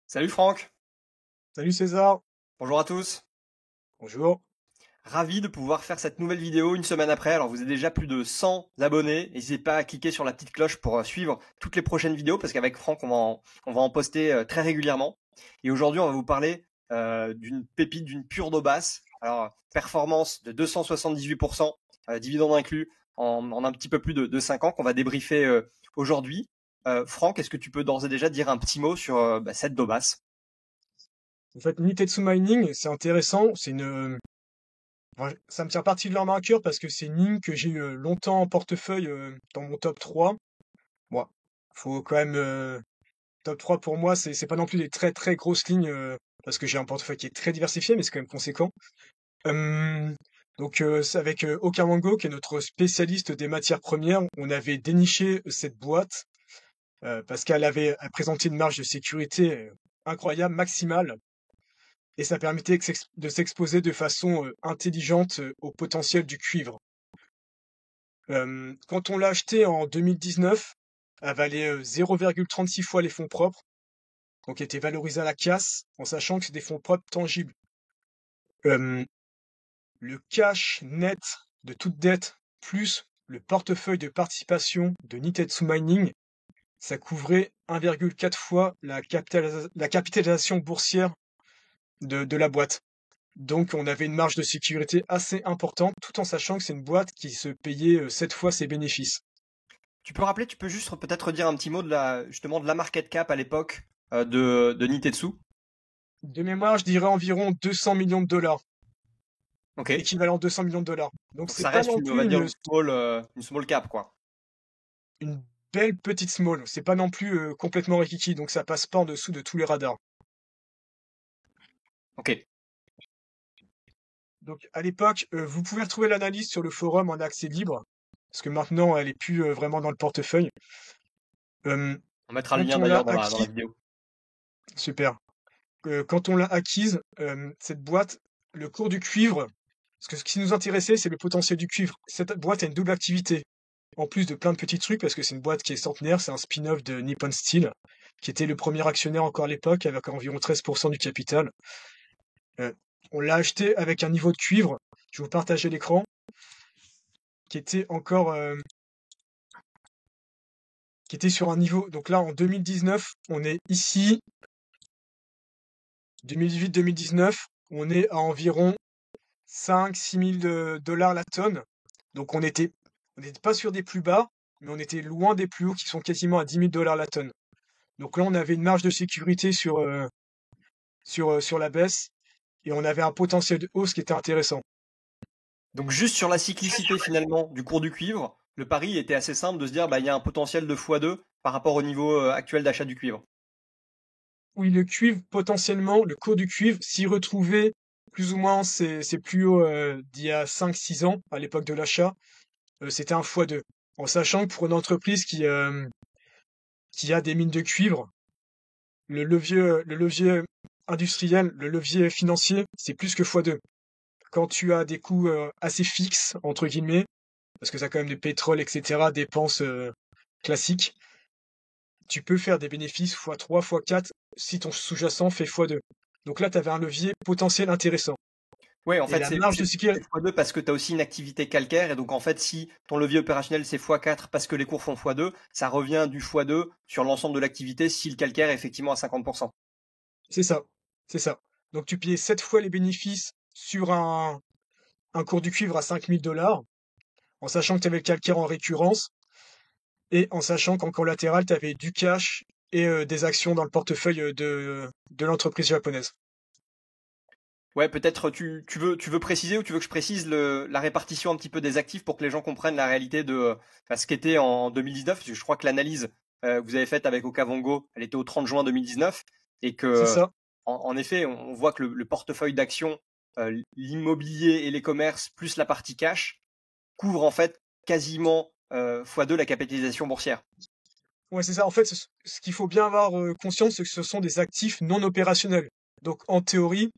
Salut Franck, Salut César, bonjour à tous. bonjour. Ravi de pouvoir faire cette nouvelle vidéo une semaine après. Alors vous êtes déjà plus de 100 abonnés. N'hésitez pas à cliquer sur la petite cloche pour suivre toutes les prochaines vidéos parce qu'avec Franck on va en poster très régulièrement. Et aujourd'hui on va vous parler d'une pépite, d'une pure d'eau basse. Alors performance de 278%, dividende inclus en un petit peu plus de 5 ans qu'on va débriefer aujourd'hui. Franck, est-ce que tu peux d'ores et déjà dire un petit mot sur cette d'eau basse? En fait, Nitetsu Mining, c'est intéressant. Enfin, ça me tient particulièrement à cœur parce que c'est une ligne que j'ai eu longtemps en portefeuille dans mon top 3. Bon, faut quand même. Top 3 pour moi, c'est pas non plus des très très grosses lignes parce que j'ai un portefeuille qui est très diversifié, mais c'est quand même conséquent. Euh, c'est avec Okamango, qui est notre spécialiste des matières premières, on avait déniché cette boîte parce elle présentait une marge de sécurité incroyable, maximale. Et ça permettait de s'exposer de façon intelligente au potentiel du cuivre. Quand on l'a acheté en 2019, elle valait 0,36 fois les fonds propres, donc elle était valorisée à la casse, en sachant que c'est des fonds propres tangibles. Euh, le cash net de toute dette, plus le portefeuille de participation de Nitetsu Mining, ça couvrait 1,4 fois la capitalisation boursière de la boîte. Donc on avait une marge de sécurité assez importante, tout en sachant que c'est une boîte qui se payait 7 fois ses bénéfices. Tu peux juste peut-être dire un petit mot justement de la market cap à l'époque de Nitetsu. De mémoire, je dirais environ 200 millions de dollars, Ok. équivalent 200 millions de dollars. Donc Donc c'est ça pas reste non on va plus dire une small cap quoi. une belle petite small, c'est pas non plus complètement rikiki, donc ça passe pas en dessous de tous les radars. Ok. Donc à l'époque, vous pouvez retrouver l'analyse sur le forum en accès libre, parce que maintenant elle est plus vraiment dans le portefeuille. Euh, On mettra le quand lien on l'a d'ailleurs dans la acquis, vidéo. super. Quand on l'a acquise, cette boîte, le cours du cuivre, parce que ce qui nous intéressait, c'est le potentiel du cuivre. Cette boîte a une double activité, en plus de plein de petits trucs, parce que c'est une boîte qui est centenaire, c'est un spin-off de Nippon Steel, qui était le premier actionnaire encore à l'époque, avec environ 13% du capital. Euh, on l'a acheté avec un niveau de cuivre, je vais vous partager l'écran, qui était encore, qui était sur un niveau. Donc là, en 2019, on est ici, 2018-2019, on est à environ 5-6 000 dollars la tonne. Donc on n'était pas sur des plus bas, mais on était loin des plus hauts qui sont quasiment à 10 000 dollars la tonne. Donc là, on avait une marge de sécurité sur la baisse et on avait un potentiel de hausse qui était intéressant. Donc juste sur la cyclicité finalement du cours du cuivre, le pari était assez simple de se dire bah il y a un potentiel de x2 par rapport au niveau actuel d'achat du cuivre. Oui, le cuivre, potentiellement, le cours du cuivre, s'y retrouvait plus ou moins ses plus hauts d'il y a 5-6 ans, à l'époque de l'achat, c'était un x2. En sachant que pour une entreprise qui a des mines de cuivre, le levier industriel, le levier financier, c'est plus que x2. Quand tu as des coûts assez fixes, entre guillemets, parce que ça a quand même des pétroles, etc., dépenses classiques, tu peux faire des bénéfices x3, x4 si ton sous-jacent fait x2. Donc là, tu avais un levier potentiel intéressant. Oui, en Et fait la marge de c'est sécurité, x2 parce que tu as aussi une activité calcaire et donc en fait si ton levier opérationnel c'est x4 parce que les cours font x2, ça revient du x2 sur l'ensemble de l'activité si le calcaire est effectivement à 50%. c'est ça. C'est ça. Donc tu payais 7 fois les bénéfices sur un cours du cuivre à 5 000 dollars, en sachant que tu avais le calcaire en récurrence, et en sachant qu'en collatéral, tu avais du cash et des actions dans le portefeuille de l'entreprise japonaise. Ouais, peut-être tu veux préciser ou tu veux que je précise la répartition un petit peu des actifs pour que les gens comprennent la réalité de ce qu'était en 2019, parce que je crois que l'analyse que vous avez faite avec Okavango, elle était au 30 juin 2019, et C'est que ça. en effet, on voit que le portefeuille d'actions, l'immobilier et les commerces, plus la partie cash, couvre en fait quasiment x2 la capitalisation boursière. Ouais, c'est ça. En fait, ce qu'il faut bien avoir conscience, c'est que ce sont des actifs non opérationnels. Donc, en théorie,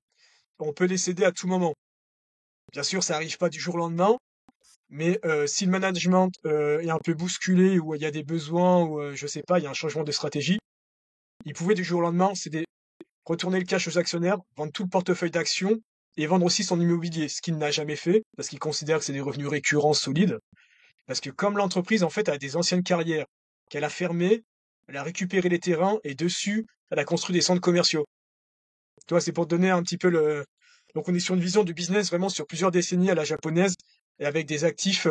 on peut les céder à tout moment. Bien sûr, ça arrive pas du jour au lendemain, mais si le management est un peu bousculé ou il y a des besoins ou je sais pas, il y a un changement de stratégie, ils pouvaient du jour au lendemain céder retourner le cash aux actionnaires, vendre tout le portefeuille d'actions et vendre aussi son immobilier, ce qu'il n'a jamais fait, parce qu'il considère que c'est des revenus récurrents solides. Parce que comme l'entreprise, en fait, a des anciennes carrières qu'elle a fermées, elle a récupéré les terrains et dessus, elle a construit des centres commerciaux. Tu vois, c'est pour te donner un petit peu le... Donc on est sur une vision du business vraiment sur plusieurs décennies à la japonaise et avec des actifs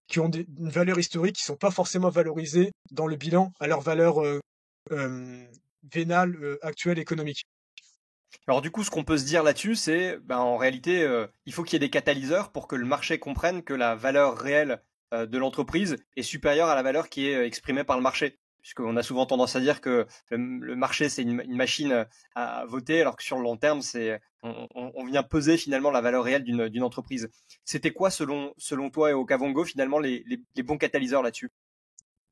qui ont une valeur historique qui sont pas forcément valorisés dans le bilan à leur valeur euh, vénale actuelle économique. Alors du coup, ce qu'on peut se dire là-dessus, c'est en réalité, il faut qu'il y ait des catalyseurs pour que le marché comprenne que la valeur réelle de l'entreprise est supérieure à la valeur qui est exprimée par le marché. Puisqu'on a souvent tendance à dire que le marché, c'est une machine à voter, alors que sur le long terme, on vient peser finalement la valeur réelle d'une entreprise. C'était quoi, selon toi et Okavango, finalement, les bons catalyseurs là-dessus?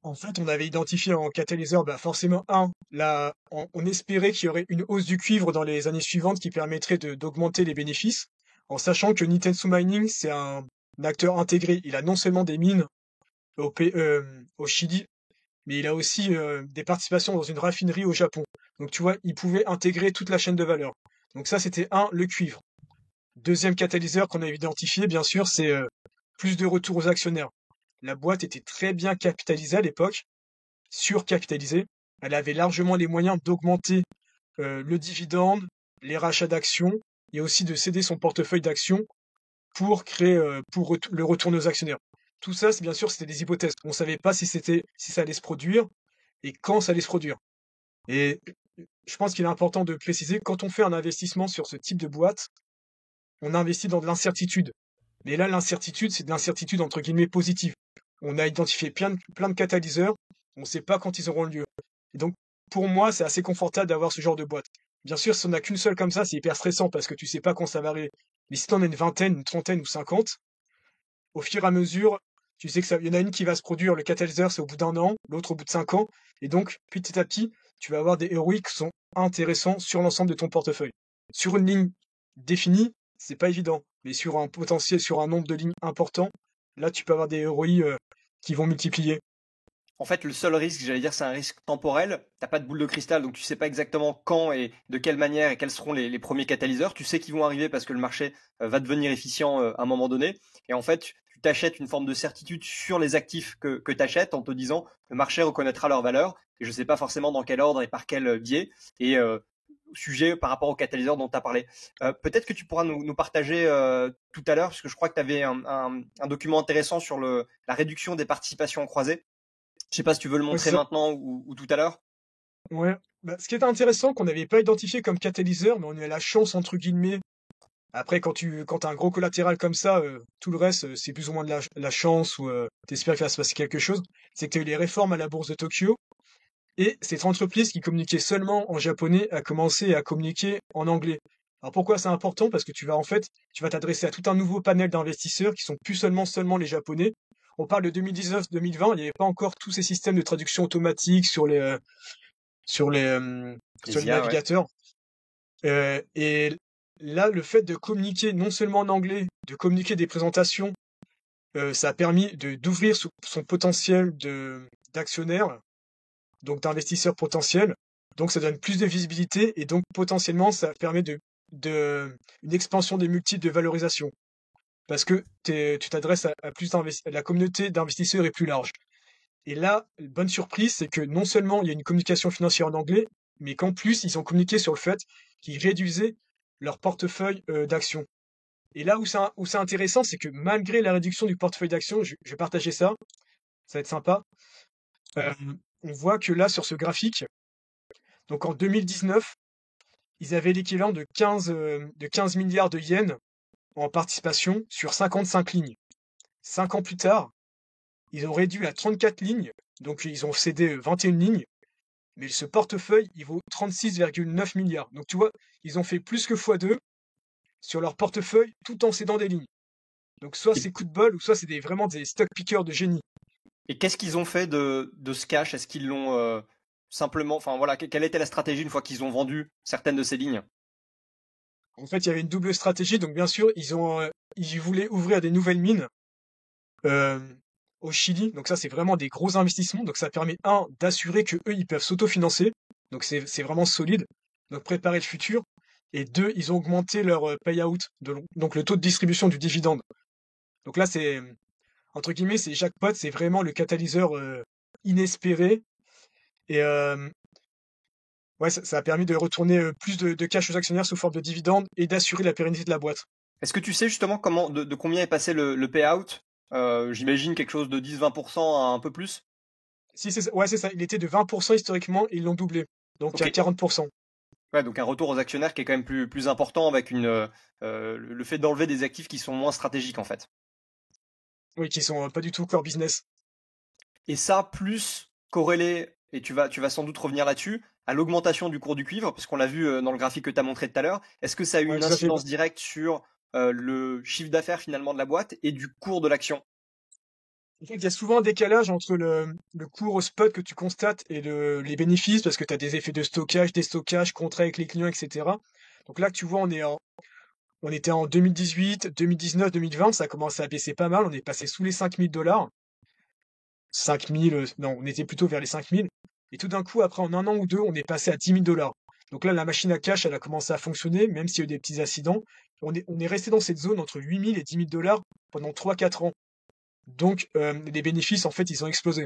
En fait, on avait identifié en catalyseur, forcément, on espérait qu'il y aurait une hausse du cuivre dans les années suivantes qui permettrait d'augmenter les bénéfices, en sachant que Nitensu Mining, c'est un acteur intégré. Il a non seulement des mines au Chili, mais il a aussi des participations dans une raffinerie au Japon. Donc tu vois, il pouvait intégrer toute la chaîne de valeur. Donc ça, c'était le cuivre. Deuxième catalyseur qu'on a identifié, bien sûr, c'est plus de retour aux actionnaires. La boîte était très bien capitalisée à l'époque, surcapitalisée. Elle avait largement les moyens d'augmenter le dividende, les rachats d'actions et aussi de céder son portefeuille d'actions pour créer le retour aux actionnaires. Tout ça, bien sûr, c'était des hypothèses. On ne savait pas si ça allait se produire et quand ça allait se produire. Et je pense qu'il est important de préciser, quand on fait un investissement sur ce type de boîte, on investit dans de l'incertitude. Mais là, l'incertitude, c'est de l'incertitude entre guillemets positive. On a identifié plein de catalyseurs, on ne sait pas quand ils auront lieu. Et donc, pour moi, c'est assez confortable d'avoir ce genre de boîte. Bien sûr, si on n'a qu'une seule comme ça, c'est hyper stressant parce que tu sais pas quand ça va arriver. Mais si t'en as une vingtaine, une trentaine ou 50, au fur et à mesure, tu sais que il y en a une qui va se produire, le catalyseur, c'est au bout d'un an, l'autre au bout de 5 ans. Et donc, petit à petit, tu vas avoir des ROI qui sont intéressants sur l'ensemble de ton portefeuille. Sur une ligne définie, c'est pas évident. Mais sur un potentiel, sur un nombre de lignes important, là, tu peux avoir des ROI qui vont multiplier. En fait, le seul risque, j'allais dire, c'est un risque temporel. T'as pas de boule de cristal, donc tu sais pas exactement quand et de quelle manière et quels seront les premiers catalyseurs. Tu sais qu'ils vont arriver parce que le marché va devenir efficient à un moment donné. Et en fait, tu t'achètes une forme de certitude sur les actifs que tu achètes en te disant le marché reconnaîtra leur valeur. Et je sais pas forcément dans quel ordre et par quel biais. Et sujet par rapport aux catalyseurs dont tu as parlé. Peut-être que tu pourras nous partager tout à l'heure, parce que je crois que tu avais un document intéressant sur la réduction des participations croisées. Je sais pas si tu veux le Ouais, montrer c'est ça. maintenant ou tout à l'heure. Ouais. Ce qui est intéressant, qu'on n'avait pas identifié comme catalyseur, mais on a la chance, entre guillemets. Après, quand t'as un gros collatéral comme ça, tout le reste, c'est plus ou moins de la chance ou t'espères qu'il va se passer quelque chose. C'est que t'as eu les réformes à la bourse de Tokyo et cette entreprise qui communiquait seulement en japonais a commencé à communiquer en anglais. Alors pourquoi c'est important? Parce que tu vas t'adresser à tout un nouveau panel d'investisseurs qui sont plus seulement les japonais. On parle de 2019-2020, il n'y avait pas encore tous ces systèmes de traduction automatique sur les, sur Les les IA, ouais. navigateurs. Et là, le fait de communiquer non seulement en anglais, de communiquer des présentations, ça a permis d'ouvrir son potentiel d'actionnaires, donc d'investisseurs potentiels. Donc ça donne plus de visibilité et donc potentiellement ça permet une expansion des multiples de valorisation. Parce que tu t'adresses à la communauté d'investisseurs est plus large. Et là, bonne surprise, c'est que non seulement il y a une communication financière en anglais, mais qu'en plus, ils ont communiqué sur le fait qu'ils réduisaient leur portefeuille d'actions. Et là où c'est intéressant, c'est que malgré la réduction du portefeuille d'actions, je vais partager ça, ça va être sympa. euh, on voit que là, sur ce graphique, donc en 2019, ils avaient l'équivalent de 15 milliards de yens en participation sur 55 lignes. 5 ans plus tard, ils ont réduit à 34 lignes, donc ils ont cédé 21 lignes. Mais ce portefeuille, il vaut 36,9 milliards. Donc tu vois, ils ont fait plus que x2 sur leur portefeuille tout en cédant des lignes. Donc soit Et, c'est coup de bol, ou soit c'est vraiment des stock pickers de génie. et qu'est-ce qu'ils ont fait de ce cash? Est-ce qu'ils l'ont simplement, enfin voilà, quelle était la stratégie une fois qu'ils ont vendu certaines de ces lignes? En fait, il y avait une double stratégie. Donc bien sûr, ils voulaient ouvrir des nouvelles mines euh, au Chili. Donc ça, c'est vraiment des gros investissements. Donc ça permet, d'assurer que eux, ils peuvent s'autofinancer. Donc c'est vraiment solide. donc préparer le futur. Et deux, ils ont augmenté leur payout, donc le taux de distribution du dividende. Donc là, c'est, entre guillemets, c'est jackpot, c'est vraiment le catalyseur inespéré. Et ouais, ça a permis de retourner plus de cash aux actionnaires sous forme de dividendes et d'assurer la pérennité de la boîte. Est-ce que tu sais justement de combien est passé le payout? J'imagine quelque chose de 10-20% à un peu plus. Si, ouais, c'est ça. Il était de 20% historiquement et ils l'ont doublé. Donc Ok. à 40%. Ouais, donc un retour aux actionnaires qui est quand même plus important avec le fait d'enlever des actifs qui sont moins stratégiques en fait. Oui, qui sont pas du tout core business. Et ça, plus corrélé, et tu vas sans doute revenir là-dessus, à l'augmentation du cours du cuivre, parce qu'on l'a vu dans le graphique que tu as montré tout à l'heure. Est-ce que ça a eu Ouais, une tout à fait. incidence directe sur le chiffre d'affaires finalement de la boîte et du cours de l'action? En fait, il y a souvent un décalage entre le cours au spot que tu constates et les bénéfices, parce que tu as des effets de stockage, déstockage, contrats avec les clients, etc. Donc là, tu vois, on était en 2018, 2019, 2020, ça a commencé à baisser pas mal. On est passé sous les $5 000. 5000, non, on était plutôt vers les 5000. Et tout d'un coup, après, en un an ou deux, on est passé à $10 000. Donc là, la machine à cash, elle a commencé à fonctionner, même s'il y a eu des petits accidents. On est resté dans cette zone entre 8000 et $10 000 pendant 3-4 ans. Donc, les bénéfices, en fait, ils ont explosé.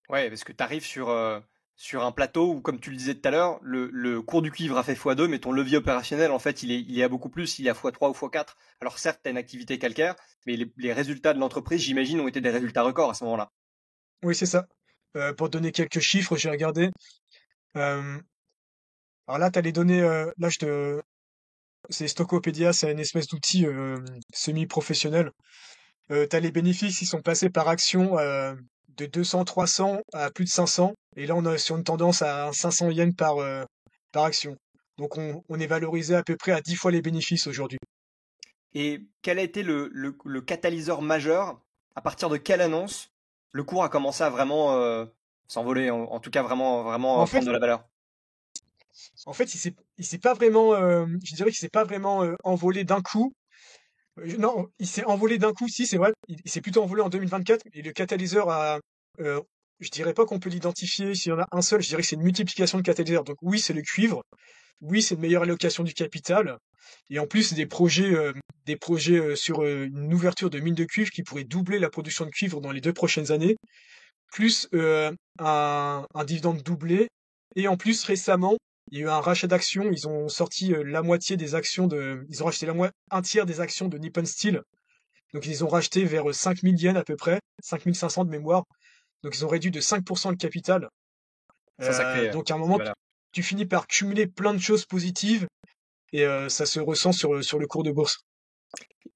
Ouais, parce que tu arrives sur un plateau où, comme tu le disais tout à l'heure, le cours du cuivre a fait x2, mais ton levier opérationnel, en fait, il est à beaucoup plus, il est à x3 ou x4. Alors certes, tu as une activité calcaire, mais les résultats de l'entreprise, j'imagine, ont été des résultats records à ce moment-là. Oui, c'est ça. Pour donner quelques chiffres, j'ai regardé. Euh, alors là, tu as les données. Là, c'est Stockopedia, c'est une espèce d'outil semi-professionnel. Tu as les bénéfices qui sont passés par action de 200, 300 à plus de 500. Et là, on est sur une tendance à 500 yens par action. Donc, on est valorisé à peu près à 10 fois les bénéfices aujourd'hui. Et quel a été le catalyseur majeur? À partir de quelle annonce le cours a commencé à vraiment s'envoler, en tout cas vraiment, vraiment En prendre fait, de la valeur? il s'est pas vraiment, je dirais qu'il s'est pas vraiment envolé d'un coup. Non, il s'est envolé d'un coup, si, c'est vrai. Il s'est plutôt envolé en 2024. Et le catalyseur euh, je dirais pas qu'on peut l'identifier s'il y en a un seul. Je dirais que c'est une multiplication de catalyseurs. Donc oui, c'est le cuivre. Oui, c'est une meilleure allocation du capital. Et en plus, c'est des projets sur une ouverture de mine de cuivre qui pourrait doubler la production de cuivre dans les 2 prochaines années, plus un dividende doublé. Et en plus, récemment, il y a eu un rachat d'actions. Ils ont sorti la moitié des actions ils ont racheté un tiers des actions de Nippon Steel. Donc, ils ont racheté vers 5000 yens à peu près, 5500 de mémoire. Donc, ils ont réduit de 5% le capital. Ça crée Donc, à un de moment, la valeur. tu finis par cumuler plein de choses positives et ça se ressent sur le cours de bourse.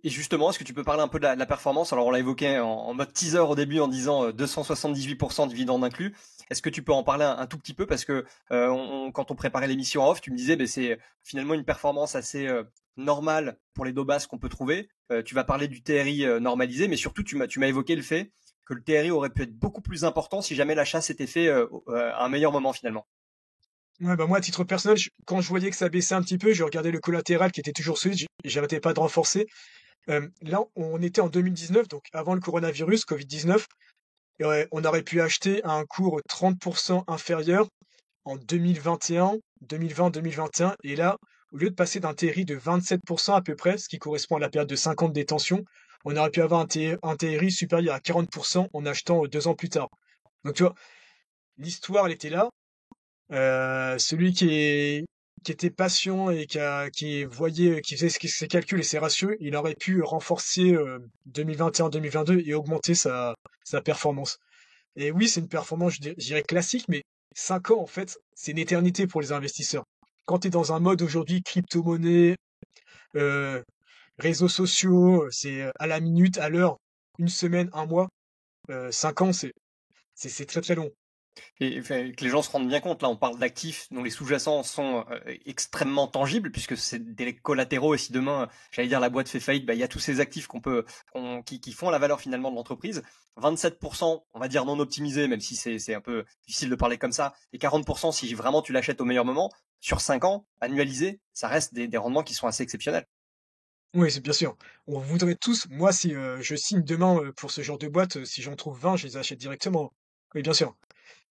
Et justement, est-ce que tu peux parler un peu de la performance? Alors, on l'a évoqué en mode teaser au début en disant 278% de dividendes inclus. Est-ce que tu peux en parler un tout petit peu? Parce que quand on préparait l'émission en off, tu me disais c'est finalement une performance assez normale pour les DOBAS qu'on peut trouver. Tu vas parler du TRI normalisé, mais surtout, tu m'as évoqué le fait que le TRI aurait pu être beaucoup plus important si jamais l'achat s'était fait à un meilleur moment finalement. Ouais, bah moi, à titre personnel, quand je voyais que ça baissait un petit peu, je regardais le collatéral qui était toujours solide, j'arrêtais pas de renforcer. Là, on était en 2019, donc avant le coronavirus, Covid-19, et ouais, on aurait pu acheter à un cours 30% inférieur en 2021, 2020, 2021, et là, au lieu de passer d'un TRI de 27% à peu près, ce qui correspond à la période de 5 ans de détention, on aurait pu avoir un TRI supérieur à 40% en achetant 2 ans plus tard. Donc tu vois, l'histoire, elle était là. Celui qui était patient et qui voyait, qui faisait ses calculs et ses ratios, il aurait pu renforcer 2021-2022 et augmenter sa performance. Et oui, c'est une performance, je dirais classique, mais 5 ans, en fait, c'est une éternité pour les investisseurs. Quand tu es dans un mode aujourd'hui crypto-monnaie, euh, réseaux sociaux, c'est à la minute, à l'heure, une semaine, un mois, 5 ans, c'est très très long. Et enfin, que les gens se rendent bien compte, là on parle d'actifs dont les sous-jacents sont extrêmement tangibles puisque c'est des collatéraux et si demain, j'allais dire la boîte fait faillite, bah, il y a tous ces actifs qui font la valeur finalement de l'entreprise. 27%, on va dire non optimisé, même si c'est un peu difficile de parler comme ça, et 40% si vraiment tu l'achètes au meilleur moment, sur 5 ans, annualisé, ça reste des rendements qui sont assez exceptionnels. Oui, c'est bien sûr. On voudrait tous, moi, si je signe demain pour ce genre de boîte, si j'en trouve 20, je les achète directement. Oui, bien sûr.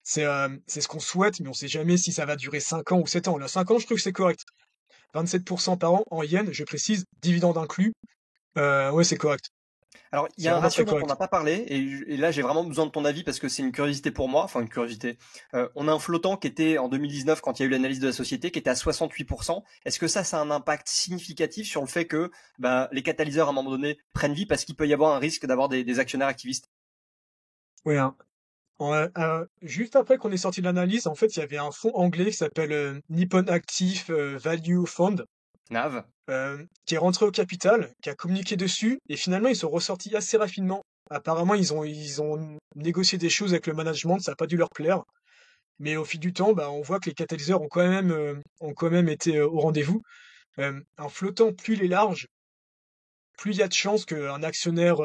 C'est ce qu'on souhaite, mais on sait jamais si ça va durer 5 ans ou 7 ans. Là, 5 ans, je trouve que c'est correct. 27% par an en yens, je précise, dividendes inclus. Ouais, c'est correct. Alors, il y C'est a un vraiment très ratio dont on correct. n'a pas parlé, et là j'ai vraiment besoin de ton avis parce que c'est une curiosité pour moi, enfin une curiosité. On a un flottant qui était en 2019 quand il y a eu l'analyse de la société, qui était à 68%. Est-ce que ça a un impact significatif sur le fait que les catalyseurs à un moment donné prennent vie parce qu'il peut y avoir un risque d'avoir des actionnaires activistes? Ouais, hein. Juste après qu'on est sorti de l'analyse, en fait, il y avait un fonds anglais qui s'appelle Nippon Active Value Fund, NAV. qui est rentré au capital, qui a communiqué dessus, et finalement, ils sont ressortis assez rapidement. Apparemment, ils ont négocié des choses avec le management, ça n'a pas dû leur plaire. Mais au fil du temps, bah, on voit que les catalyseurs ont quand même été au rendez-vous. Un flottant, plus il est large, plus il y a de chances qu'un actionnaire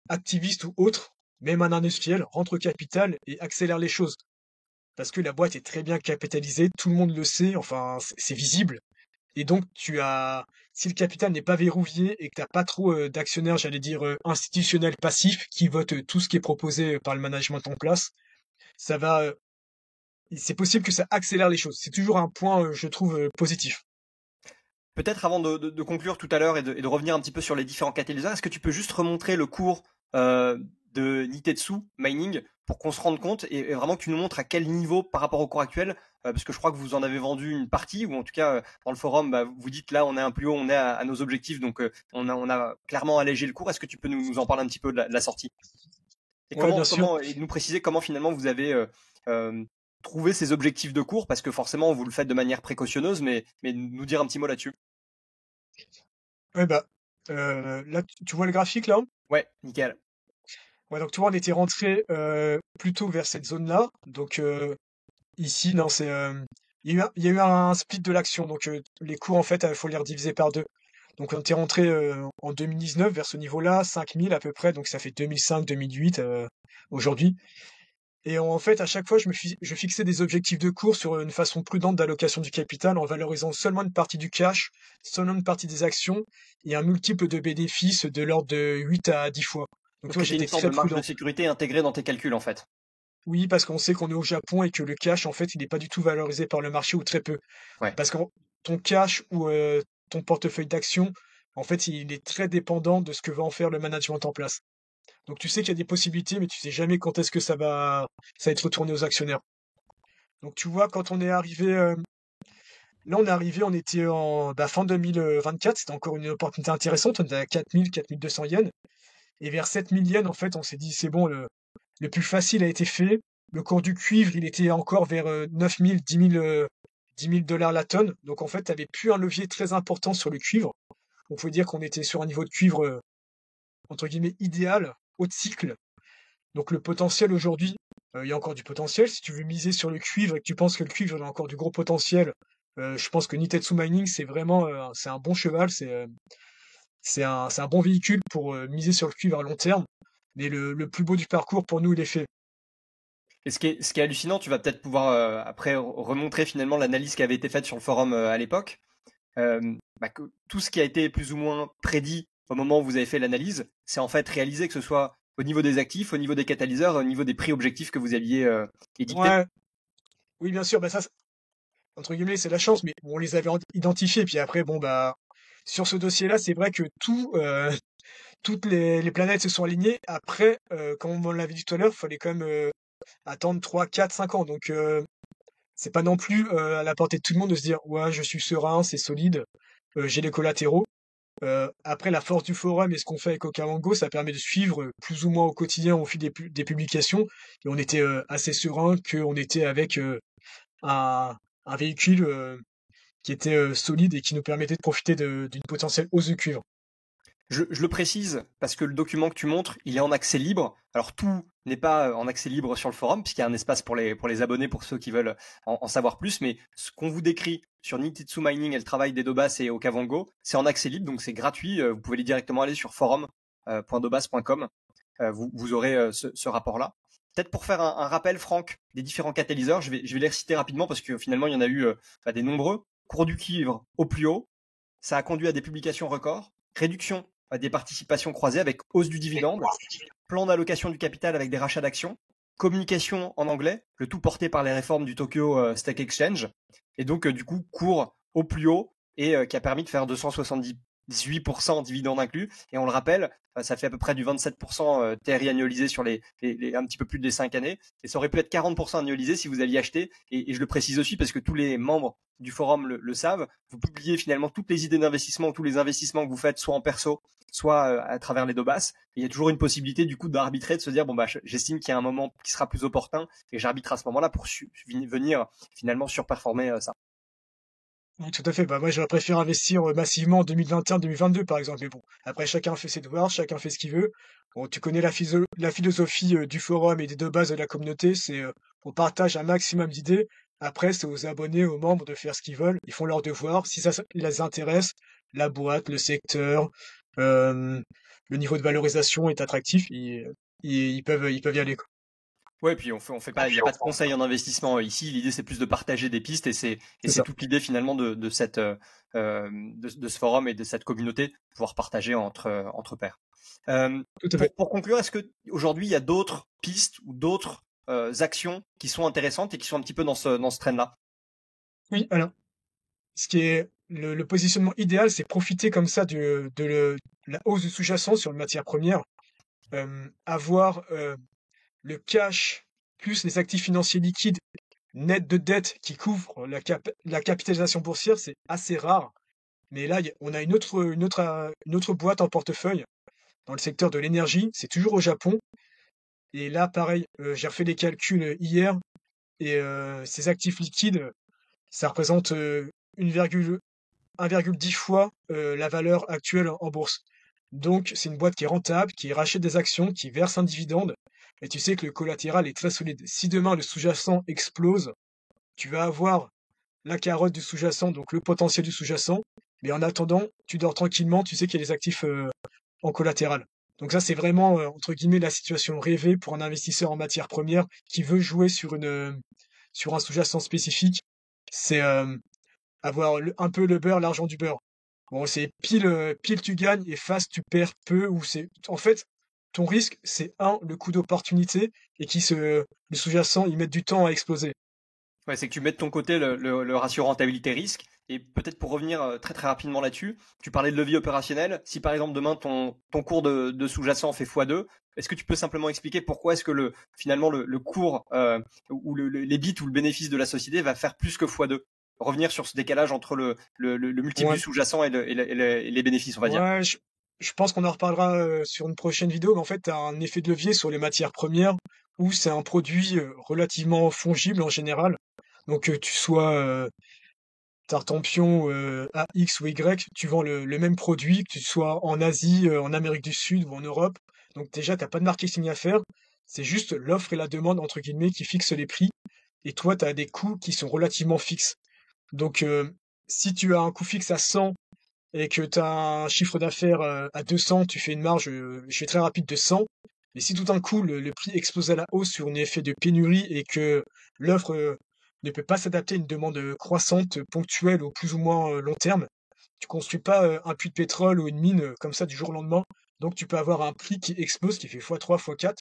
activiste ou autre, même un industriel, rentre au capital et accélère les choses. Parce que la boîte est très bien capitalisée, tout le monde le sait, enfin, c'est visible. Et donc, si le capital n'est pas verrouillé et que t'as pas trop d'actionnaires, j'allais dire, institutionnels passifs qui votent tout ce qui est proposé par le management en place, ça va, c'est possible que ça accélère les choses. C'est toujours un point, je trouve, positif. Peut-être avant de conclure tout à l'heure et de revenir un petit peu sur les différents catalyseurs, est-ce que tu peux juste remontrer le cours euh, de Nitetsu Mining pour qu'on se rende compte et vraiment que tu nous montres à quel niveau par rapport au cours actuel, parce que je crois que vous en avez vendu une partie, ou en tout cas dans le forum, vous dites là on est un plus haut, on est à nos objectifs, donc on a clairement allégé le cours. Est-ce que tu peux nous en parler un petit peu de la sortie et Ouais, bien sûr. et nous préciser comment finalement vous avez euh, trouvé ces objectifs de cours, parce que forcément vous le faites de manière précautionneuse, mais nous dire un petit mot là-dessus. Ouais, bah, là, tu vois le graphique là? Ouais, nickel. Ouais, donc tu vois, on était rentré plutôt vers cette zone-là. Donc ici, non, il y a eu un split de l'action. Donc les cours, en fait, il faut les rediviser par deux. Donc on était rentré en 2019 vers ce niveau-là, 5000 à peu près. Donc ça fait 2005-2008 aujourd'hui. Et en fait, à chaque fois, je fixais des objectifs de cours sur une façon prudente d'allocation du capital en valorisant seulement une partie du cash, seulement une partie des actions et un multiple de bénéfices de l'ordre de 8 à 10 fois. Donc Donc toi, c'était une j'étais sorte très de marge de prudent. sécurité intégrée dans tes calculs en fait. Oui, parce qu'on sait qu'on est au Japon et que le cash, en fait, il n'est pas du tout valorisé par le marché ou très peu. Ouais. Parce que ton cash ou ton portefeuille d'actions, en fait, il est très dépendant de ce que va en faire le management en place. Donc tu sais qu'il y a des possibilités, mais tu sais jamais quand est-ce que ça va être retourné aux actionnaires. Donc tu vois, quand on est arrivé, là on est arrivé, on était en fin 2024, c'était encore une opportunité intéressante, on était à 4000, 4200 yens, et vers 7000 yens, en fait, on s'est dit, c'est bon, le plus facile a été fait. Le cours du cuivre, il était encore vers 9000, 10 000 dollars la tonne. Donc en fait, tu n'avais plus un levier très important sur le cuivre. On pouvait dire qu'on était sur un niveau de cuivre, entre guillemets, idéal, haut de cycle. Donc le potentiel aujourd'hui, il y a encore du potentiel. Si tu veux miser sur le cuivre et que tu penses que le cuivre a encore du gros potentiel, je pense que Nitetsu Mining, c'est vraiment c'est un bon cheval, c'est un bon véhicule pour miser sur le cuivre à long terme. Mais le plus beau du parcours, pour nous, il est fait. Et ce qui est hallucinant, tu vas peut-être pouvoir après remontrer finalement l'analyse qui avait été faite sur le forum à l'époque, que tout ce qui a été plus ou moins prédit au moment où vous avez fait l'analyse, c'est en fait réalisé, que ce soit au niveau des actifs, au niveau des catalyseurs, au niveau des prix objectifs que vous aviez édictés. Ouais, oui, bien sûr, bah ça, entre guillemets, c'est la chance, mais on les avait identifiés. Puis après, bon, bah, sur ce dossier-là, c'est vrai que toutes les planètes se sont alignées. Après, comme on l'avait dit tout à l'heure, il fallait quand même attendre 3, 4, 5 ans. Donc, c'est pas non plus à la portée de tout le monde de se dire, ouais, je suis serein, c'est solide, j'ai les collatéraux. Après, la force du forum et ce qu'on fait avec Okavango, ça permet de suivre plus ou moins au quotidien au fil des publications. Et on était assez serein qu'on était avec un, un véhicule qui était solide et qui nous permettait de profiter d'une potentielle hausse de cuivre. Je le précise parce que le document que tu montres, il est en accès libre. Alors tout n'est pas en accès libre sur le forum, puisqu'il y a un espace pour les abonnés, pour ceux qui veulent en savoir plus. Mais ce qu'on vous décrit sur Nitetsu Mining et le travail d'Edobas et Okavango, c'est en accès libre, donc c'est gratuit. Vous pouvez directement aller sur forum.dobas.com. Vous aurez ce rapport-là. Peut-être pour faire un rappel, Franck, des différents catalyseurs, je vais les reciter rapidement parce que finalement, il y en a eu des nombreux. Cours du cuivre au plus haut, ça a conduit à des publications records. Réduction des participations croisées avec hausse du dividende, plan d'allocation du capital avec des rachats d'actions, communication en anglais, le tout porté par les réformes du Tokyo Stock Exchange, et donc du coup cours au plus haut et qui a permis de faire 278% en dividendes inclus. Et on le rappelle, ça fait à peu près du 27% TRI annualisé sur les un petit peu plus de 5 années. Et ça aurait pu être 40% annualisé si vous aviez acheté. Et je le précise aussi parce que tous les membres du forum le savent. Vous publiez finalement toutes les idées d'investissement, tous les investissements que vous faites, soit en perso, soit à travers les Dobas. Il y a toujours une possibilité du coup d'arbitrer, de se dire bon bah j'estime qu'il y a un moment qui sera plus opportun et j'arbitre à ce moment-là pour venir finalement surperformer ça. Oui, tout à fait. Bah, moi, j'aurais préféré investir massivement en 2021-2022, par exemple. Mais bon, après, chacun fait ses devoirs, chacun fait ce qu'il veut. Bon, tu connais la philosophie du forum et des deux bases de la communauté, c'est on partage un maximum d'idées. Après, c'est aux abonnés, aux membres de faire ce qu'ils veulent. Ils font leurs devoirs. Si ça les intéresse, la boîte, le secteur, euh, le niveau de valorisation est attractif, ils peuvent y aller, quoi. Ouais, puis on fait pas, il n'y a pas de conseil en investissement ici. L'idée c'est plus de partager des pistes et c'est C'est ça. toute l'idée finalement de cette de ce forum et de cette communauté, pouvoir partager entre pairs. Tout à fait. Pour conclure, est-ce que aujourd'hui il y a d'autres pistes ou d'autres actions qui sont intéressantes et qui sont un petit peu dans ce trend-là? Oui, alors, ce qui est le positionnement idéal, c'est profiter comme ça la hausse du sous-jacent sur une matière première, avoir le cash plus les actifs financiers liquides net de dette qui couvrent la capitalisation boursière, c'est assez rare. Mais là, on a une autre boîte en portefeuille dans le secteur de l'énergie, c'est toujours au Japon. Et là, pareil, j'ai refait les calculs hier et ces actifs liquides, ça représente 1,10 fois la valeur actuelle en bourse. Donc, c'est une boîte qui est rentable, qui rachète des actions, qui verse un dividende. Et tu sais que le collatéral est très solide. Si demain le sous-jacent explose, tu vas avoir la carotte du sous-jacent, donc le potentiel du sous-jacent. Mais en attendant, tu dors tranquillement, tu sais qu'il y a des actifs en collatéral. Donc ça, c'est vraiment, entre guillemets, la situation rêvée pour un investisseur en matière première qui veut jouer sur un sous-jacent spécifique. C'est avoir un peu le beurre, l'argent du beurre. Bon, c'est pile tu gagnes et face tu perds peu ou c'est en fait ton risque c'est le coût d'opportunité et le sous-jacent il met du temps à exploser. Ouais, c'est que tu mets de ton côté le ratio rentabilité-risque. Et peut-être pour revenir très très rapidement là-dessus, tu parlais de levier opérationnel. Si par exemple demain ton cours de sous-jacent fait x2, est-ce que tu peux simplement expliquer pourquoi est-ce que finalement le cours ou les bits ou le bénéfice de la société va faire plus que x2? Revenir sur ce décalage entre le multiple du Ouais, sous-jacent et les bénéfices, on va dire. ouais, je pense qu'on en reparlera sur une prochaine vidéo, mais en fait, tu as un effet de levier sur les matières premières où c'est un produit relativement fongible en général. Donc, tu sois Tartampion à X ou Y, tu vends le même produit, que tu sois en Asie, en Amérique du Sud ou en Europe. Donc déjà, t'as pas de marketing à faire. C'est juste l'offre et la demande, entre guillemets, qui fixent les prix. Et toi, tu as des coûts qui sont relativement fixes. Donc, si tu as un coût fixe à 100 et que tu as un chiffre d'affaires à 200, tu fais une marge, je fais très rapide de 100. Mais si tout d'un coup, le prix explose à la hausse sur un effet de pénurie et que l'offre ne peut pas s'adapter à une demande croissante, ponctuelle ou plus ou moins long terme, tu construis pas un puits de pétrole ou une mine comme ça du jour au lendemain. Donc tu peux avoir un prix qui explose, qui fait x3, x4.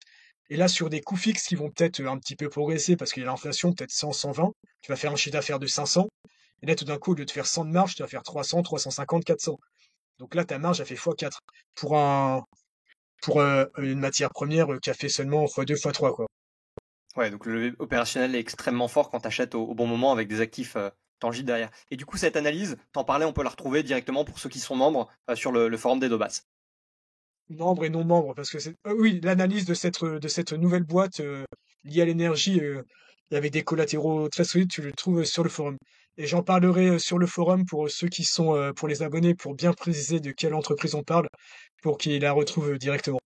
Et là, sur des coûts fixes qui vont peut-être un petit peu progresser parce qu'il y a l'inflation, peut-être 100, 120, tu vas faire un chiffre d'affaires de 500. Et là, tout d'un coup, au lieu de faire 100 de marge, tu vas faire 300, 350, 400. Donc là, ta marge a fait x4 pour une matière première qui a fait seulement x2, x3, quoi. Ouais, donc le levier opérationnel est extrêmement fort quand tu achètes au bon moment avec des actifs tangibles derrière. Et du coup, cette analyse, t'en parlais, on peut la retrouver directement pour ceux qui sont membres sur le forum des Dobas. Membre et non membre, parce que oui, l'analyse de cette nouvelle boîte liée à l'énergie et avec des collatéraux très solides, tu le trouves sur le forum. Et j'en parlerai sur le forum pour ceux qui sont pour les abonnés, pour bien préciser de quelle entreprise on parle, pour qu'ils la retrouvent directement.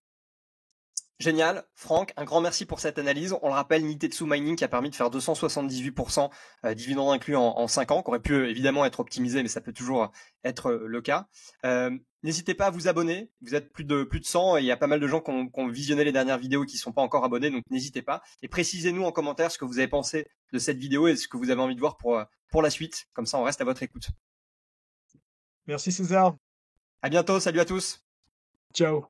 Génial, Franck, un grand merci pour cette analyse. On le rappelle, Nitetsu Mining qui a permis de faire 278% dividendes inclus en 5 ans, qui aurait pu évidemment être optimisé, mais ça peut toujours être le cas. N'hésitez pas à vous abonner, vous êtes plus de 100 et il y a pas mal de gens qui ont visionné les dernières vidéos qui ne sont pas encore abonnés, donc n'hésitez pas. Et précisez-nous en commentaire ce que vous avez pensé de cette vidéo et ce que vous avez envie de voir pour la suite, comme ça on reste à votre écoute. Merci César, À bientôt, salut à tous. ciao.